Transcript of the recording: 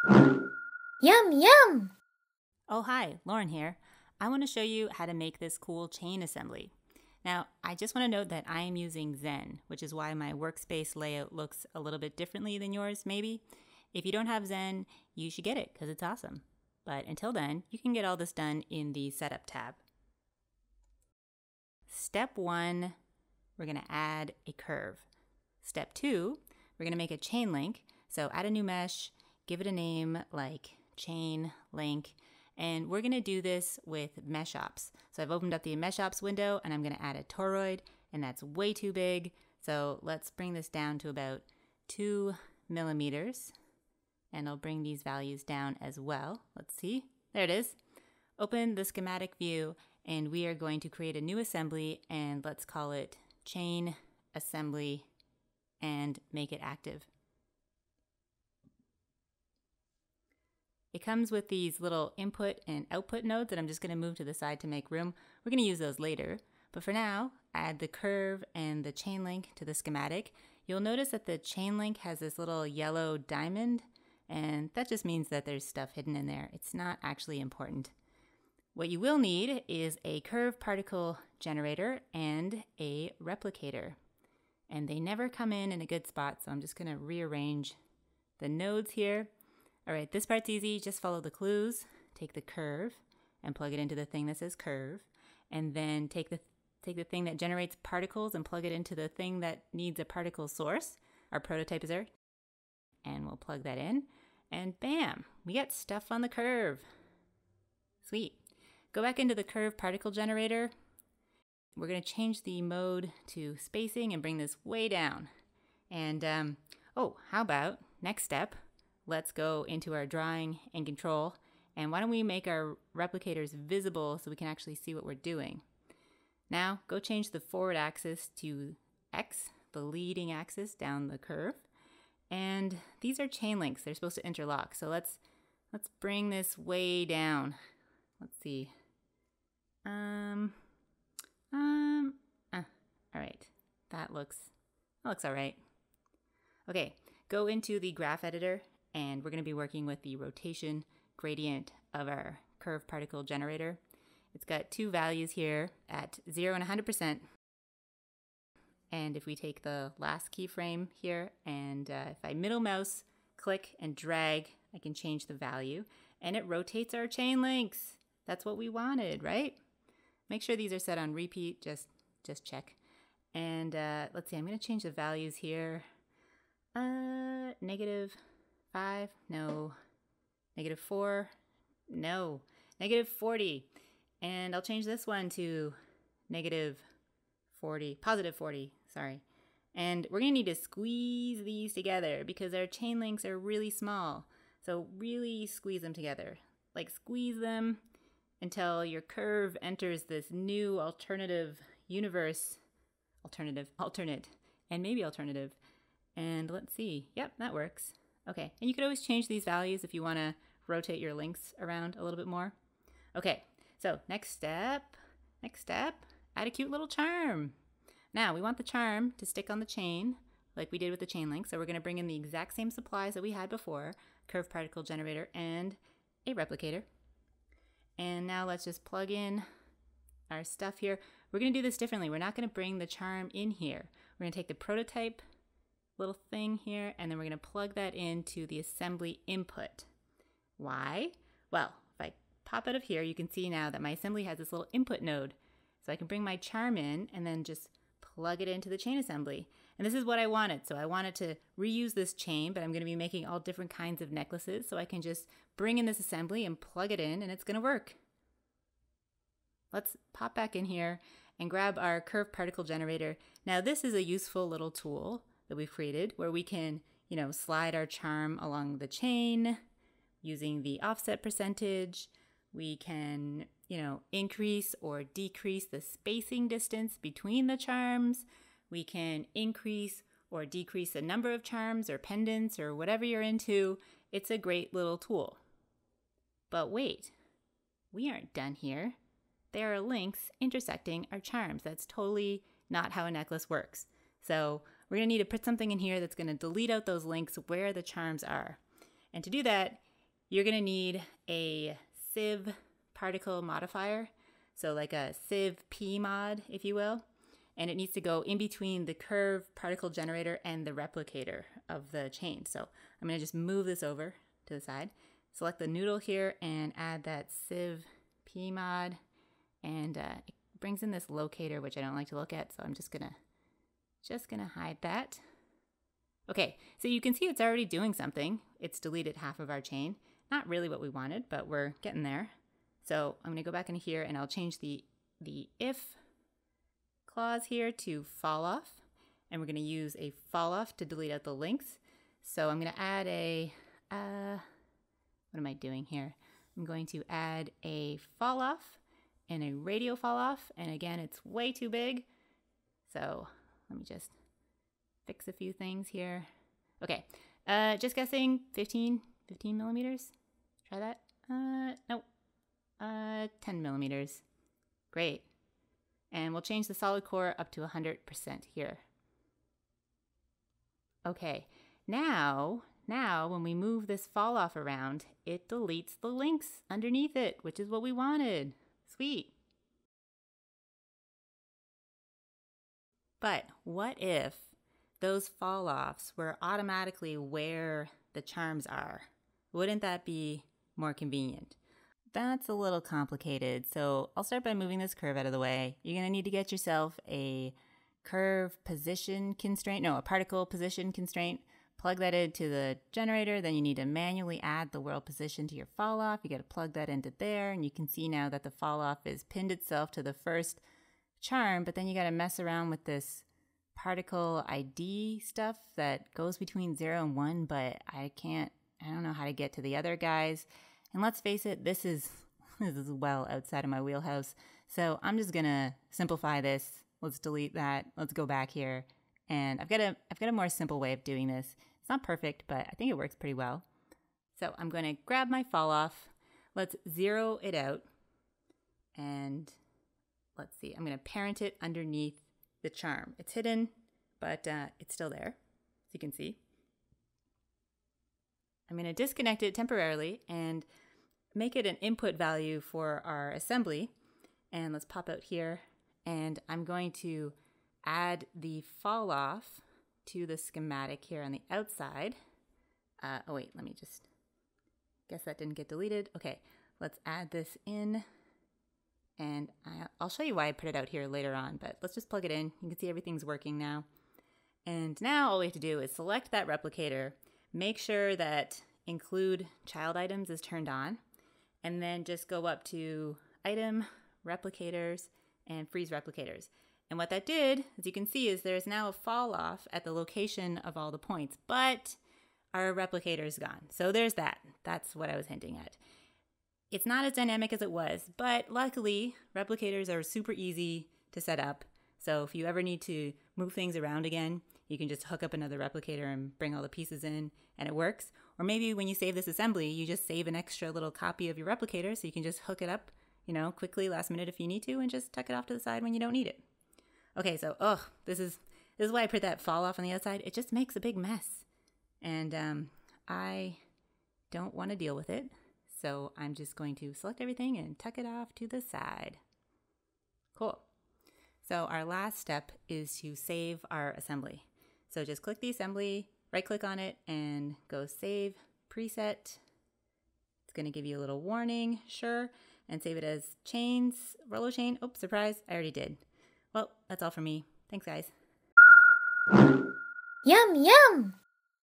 Yum, yum! Oh, hi, Lauren here. I want to show you how to make this cool chain assembly. Now, I just want to note that I am using Zen, which is why my workspace layout looks a little bit differently than yours, maybe. If you don't have Zen, you should get it because it's awesome. But until then, you can get all this done in the Setup tab. Step 1, we're going to add a curve. Step 2, we're going to make a chain link. So add a new mesh, give it a name like chain link, and we're going to do this with mesh ops. So I've opened up the mesh ops window and I'm going to add a toroid, and that's way too big. So let's bring this down to about 2 millimeters. And I'll bring these values down as well. Let's see. There it is. Open the schematic view, and we are going to create a new assembly, and let's call it chain assembly and make it active. It comes with these little input and output nodes that I'm just going to move to the side to make room. We're going to use those later. But for now, add the curve and the chain link to the schematic. You'll notice that the chain link has this little yellow diamond, and that just means that there's stuff hidden in there. It's not actually important. What you will need is a curve particle generator and a replicator. And they never come in a good spot, so I'm just going to rearrange the nodes here. All right, this part's easy. Just follow the clues. Take the curve and plug it into the thing that says curve. And then take the thing that generates particles and plug it into the thing that needs a particle source. Our prototype is there. And we'll plug that in. And bam, we got stuff on the curve. Sweet. Go back into the curve particle generator. We're going to change the mode to spacing and bring this way down. And, how about next step? Let's go into our drawing and control. And why don't we make our replicators visible so we can actually see what we're doing. Now, go change the forward axis to X, the leading axis down the curve. And these are chain links. They're supposed to interlock. So let's bring this way down. Let's see. All right. That looks all right. Okay, go into the graph editor, and we're going to be working with the rotation gradient of our curve particle generator. It's got two values here at 0 and 100%. And if we take the last keyframe here, and if I middle mouse, click and drag, I can change the value, and it rotates our chain links. That's what we wanted, right? Make sure these are set on repeat, just check. And let's see, I'm going to change the values here. -5, no. -4, no. -40. And I'll change this one to +40, sorry. And we're going to need to squeeze these together because our chain links are really small. So really squeeze them together. Like squeeze them until your curve enters this new alternative universe. Alternate, and maybe alternative. And let's see. Yep, that works. Okay, and you could always change these values if you want to rotate your links around a little bit more. Okay, so next step, add a cute little charm. Now, we want the charm to stick on the chain like we did with the chain link, so we're going to bring in the exact same supplies that we had before, curve particle generator and a replicator. And now let's just plug in our stuff here. We're going to do this differently. We're not going to bring the charm in here. We're going to take the prototype little thing here, and then we're going to plug that into the assembly input. Why? Well, if I pop out of here, you can see now that my assembly has this little input node. So I can bring my charm in and then just plug it into the chain assembly. And this is what I wanted. So I wanted to reuse this chain, but I'm going to be making all different kinds of necklaces. So I can just bring in this assembly and plug it in, and it's going to work. Let's pop back in here and grab our curve particle generator. Now this is a useful little tool that we've created where we can, slide our charm along the chain using the offset percentage. We can, increase or decrease the spacing distance between the charms. We can increase or decrease the number of charms or pendants or whatever you're into. It's a great little tool. But wait, we aren't done here. There are links intersecting our charms. That's totally not how a necklace works. So we're going to need to put something in here that's going to delete out those links where the charms are. And to do that, you're going to need a sieve particle modifier. So like a sieve p mod, if you will. And it needs to go in between the curve particle generator and the replicator of the chain. So I'm going to just move this over to the side. Select the noodle here and add that sieve p mod. And it brings in this locator, which I don't like to look at. So I'm just gonna hide that. Okay, so you can see it's already doing something. It's deleted half of our chain. Not really what we wanted, but we're getting there. So I'm gonna go back in here and I'll change the if clause here to fall off. And we're gonna use a fall off to delete out the links. So I'm gonna add a, what am I doing here? I'm going to add a fall off and a radio fall off. And again, it's way too big. So let me just fix a few things here. Okay, just guessing 15 millimeters. Try that. Nope. 10 millimeters. Great. And we'll change the solid core up to 100% here. Okay, now when we move this fall off around, it deletes the links underneath it, which is what we wanted. Sweet. But what if those fall offs were automatically where the charms are? Wouldn't that be more convenient? That's a little complicated, so I'll start by moving this curve out of the way. You're going to need to get yourself a curve position constraint, no, a particle position constraint. Plug that into the generator, then you need to manually add the world position to your fall off. You got to plug that into there, and you can see now that the fall off is pinned itself to the first charm, but then you got to mess around with this particle ID stuff that goes between 0 and 1, but I don't know how to get to the other guys. And let's face it, this is well outside of my wheelhouse. So I'm just gonna simplify this. Let's delete that. Let's go back here. And I've got a more simple way of doing this. It's not perfect, but I think it works pretty well. So I'm gonna grab my fall off. Let's zero it out. And let's see, I'm gonna parent it underneath the charm. It's hidden, but it's still there, as you can see. I'm going to disconnect it temporarily and make it an input value for our assembly. And let's pop out here. And I'm going to add the fall off to the schematic here on the outside. Oh wait, let me just, guess that didn't get deleted. Okay, let's add this in. And I'll show you why I put it out here later on, but let's just plug it in. You can see everything's working now. And now all we have to do is select that replicator, make sure that include child items is turned on, and then just go up to item, replicators, and freeze replicators. And what that did, as you can see, is there's now a fall off at the location of all the points, but our replicator is gone. So there's that. That's what I was hinting at. It's not as dynamic as it was, but luckily replicators are super easy to set up. So if you ever need to move things around again, you can just hook up another replicator and bring all the pieces in and it works. Or maybe when you save this assembly, you just save an extra little copy of your replicator so you can just hook it up, quickly last minute if you need to and just tuck it off to the side when you don't need it. Okay, so, this is why I put that fall off on the outside. It just makes a big mess. And I don't want to deal with it. So I'm just going to select everything and tuck it off to the side. Cool. So our last step is to save our assembly. So just click the assembly, right click on it and go save preset. It's going to give you a little warning, sure, and save it as chains, Rolo chain. Oops, surprise, I already did. Well, that's all for me. Thanks, guys. Yum, yum!